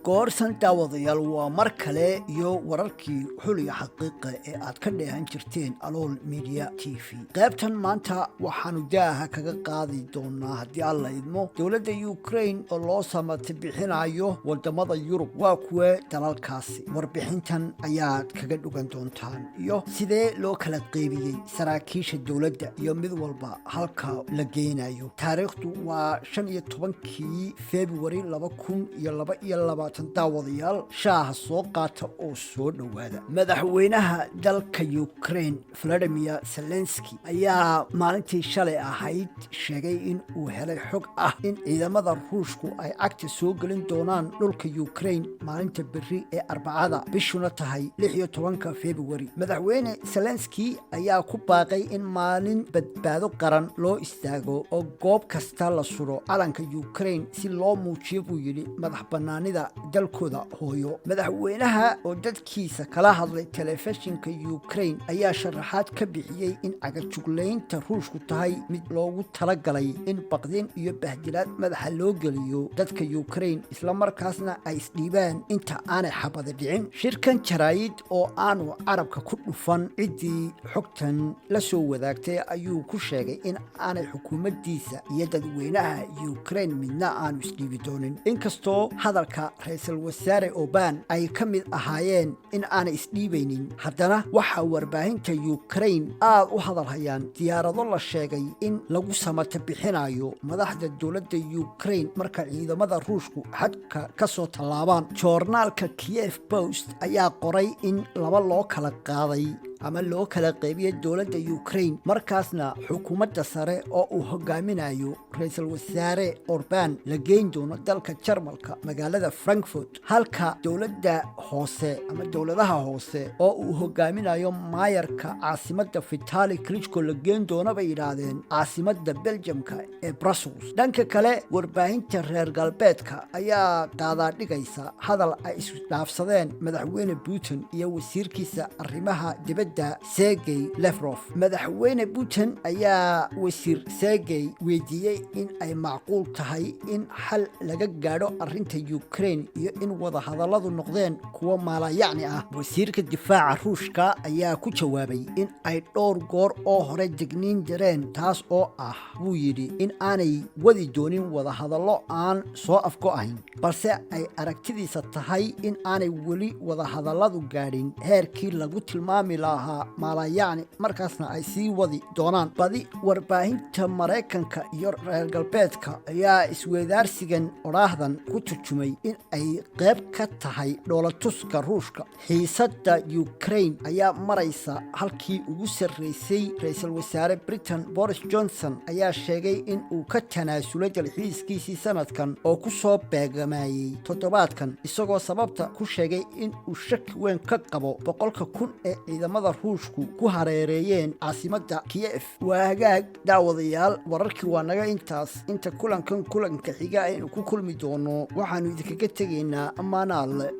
goorsan daawadayaal waa mar kale iyo wararkii xuliga xaqiiqa ee aad ka dheehan jirteen Alool Media TV. qaybtan maanta waxaanu daaha kaga qaadi doonaa haddii alla idmo dowladda Ukraine oo loo samata bixinayo wadamada Yurub waa kuwa dalalkaasi. warbixintan ayaad kaga dhugan doontaan iyo sidee loo kala qaybiyey saraakiisha dowladda iyo mid walba halka la geynayo. taariikhdu waa 15 February 2022 daawadayaal shaaha soo qaata oo soo dhawaada. madaxweynaha dalka Ukraine Volodymyr Zelensky ayaa maalintii shalay ahayd sheegay in uu helay xog ah in ciidamada Ruushku ay agta soo gelin doonaan dhulka Ukraine maalinta berri ee Arbacada bishuna tahay 16 February. madaxweyne Zelensky ayaa ku baaqay in maalin badbaado qaran loo istaago oo goob kasta la suro calanka Ukraine si loo muujiyo buu yiri madax banaanida dalkooda hooyo. madaxweynaha oo dadkiisa kala hadlay telefishinka Ukraine ayaa sharaxaad ka bixiyay in agajugleynta Ruushku tahay mid loogu talagalay in baqdin iyo bahdilaad madaxa loo geliyo dadka Ukraine isla markaasna ay isdhiibaan inta aanay xabada dhicin. shirkan jaraayid oo aanu carabka ku dhufan cidii xogtan la soo wadaagtay ayuu ku sheegay in aanay xukuumaddiisa iyo dadweynaha Ukraine midna aanu isdhiibi doonin. inkastoo hadalka ra'iisul wasaare Oban ay ka mid ahaayeen in aanay isdhiibaynin, haddana waxa warbaahinta Ukraine aad u hadalhayaan diyaarado la sheegay in lagu samata bixinayo madaxda dowladda Ukraine marka ciidamada Ruushku xadka ka soo tallaabaan. joornaalka Kiev Post ayaa qoray in laba loo kala qaaday ama loo kala qaybiyay dowladda Ukraine markaasna xukuumadda sare oo uu hogaaminayo ra'iisul wasaare Orbán la geyn doono dalka Jarmalka magaalada Frankfurt, halka dowladda hoose ama dowladaha hoose oo uu hogaaminayo maayarka caasimadda Vitali Klitschko la geyn doono bay yiraahdeen caasimadda Belgiumka ee Brussels. dhanka kale warbaahinta reer galbeedka ayaa qaadaa dhigaysa hadal ay isu dhaafsadeen madaxweyne Putin iyo wasiirkiisa arrimaha dibadda Sergey Lavrov. madaxweyne Putin ayaa wasiir Sergey weydiiyey in ay macquul tahay in xal laga gaadho arrinta Ukraine iyo in wada hadalladu noqdeen kuwa maalayacni ah. wasiirka difaaca Ruushka ayaa ku jawaabay in ay dhowr goor oo hore digniin jireen taas oo ah buu yidhi in aanay wadi doonin wada hadallo aan soo afgo'ayn, balse ay aragtidiisa tahay in aanay weli wada hadalladu gaadhin heerkii lagu tilmaami lahaa maalayacni markaasna ay sii wadi doonaan. badi warbaahinta Mareykanka iyo reer galbeedka ayaa isweydaarsigan oraahdan ku turjumay in ay qayb ka tahay dhoolatuska Ruushka. xiisadda Ukraine ayaa maraysa halkii ugu sarreysay. ra'iisul wasaare Britain Boris Johnson ayaa sheegay in uu ka tanaasulay dalxiiskiisii sanadkan oo ku soo beegamayay toddobaadkan, isagoo sababta ku sheegay in uu shaki weyn ka qabo 100,000 ee ciidamada Ruushku ku hareereeyeen caasimadda Kiev. waa hagaag daawadayaal wararkii waa naga inta kulanka xiga aynu ku kulmi doono waxaanu idinkaga tegaynaa ammaanaad leh.